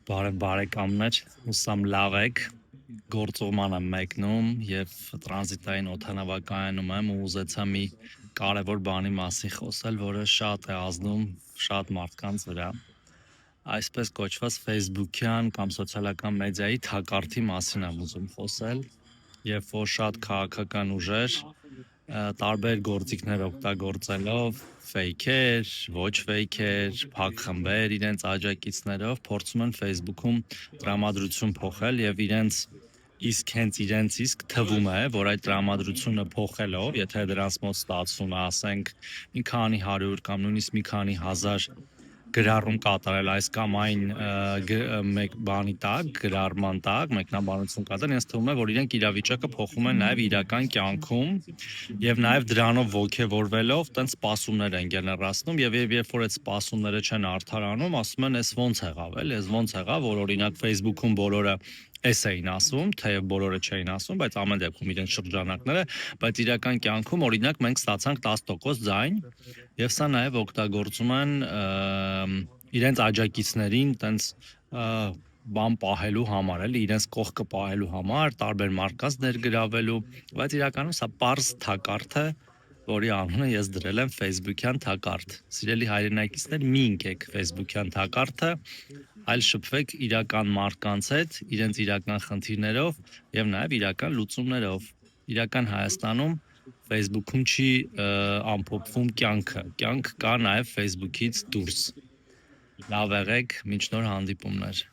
Բարև բարեկամներ, հուսամ լավ եք, գործողման եմ մեկնում և տրանզիտային օդանավակայանում եմ ու ուզեցա մի կարևոր բանի մասին խոսել, որը շատ է ազդում շատ մարդկանց վրա, այսպես կոչված Facebook-յան կամ սոցիալական մեդիայի թակարդի մասին եմ ուզում խոսել, երբ որ շատ քաղաքական ուժեր տարբեր գործիքներ օգտագործելով ֆեյքեր, ոչ ֆեյքեր, փակ խմբեր իրենց աջակիցներով փորձում են Facebook-ում տրամադրություն փոխել եւ իսկ հենց իրենց իսկ թվում է, որ այդ տրամադրությունը փոխելով, եթե դրանց մոտ ստացվում է, ասենք, մի քանի 100 կամ նույնիսկ մի քանի հազար գրառում կատարել այս կամ այն մեկ բանի տակ, գրառման տակ, մեկնաբանություն կատարել, ինձ թվում է, որ իրենք իրավիճակը փոխում են նաև իրական կյանքում եւ նաև դրանով ոգևորվելով տենց սպասումներ են գեներացնում եւ երբ որ այդ սպասումները չեն արդարանում, ասում են, էս ոնց եղավ, էլի, էս ոնց եղավ, որ օրինակ Facebook-ում բոլորը էս էին ասում, թեև բոլորը չէին ասում, բայց ամեն դեպքում իրենց շրջանակները, բայց իրական կյանքում օրինակ մենք ստացանք 10% ձայն եւ սա նաեւ օգտագործում են իրենց աջակիցներին տենց բան պահելու համար, էլի իրենց կողքը պահելու համար, տարբեր մարդկանց ներգրավելու, բայց իրականում սա պարզ թակարդ է, որի անունը ես դրել եմ Facebook-յան թակարդ։ Սիրելի հայրենակիցներ, մի ընկեք Facebook-յան թակարդը, այլ շփվեք իրական մարդկանց հետ, իրենց իրական խնդիրներով եւ նաեւ իրական լուծումներով։ Իրական Հայաստանում Facebook-ում չի ամփոփվում կյանքը։ Կյանք կա նաեւ Facebook-ից դուրս։ Լավ եղեք, մինչ նոր հանդիպումներ։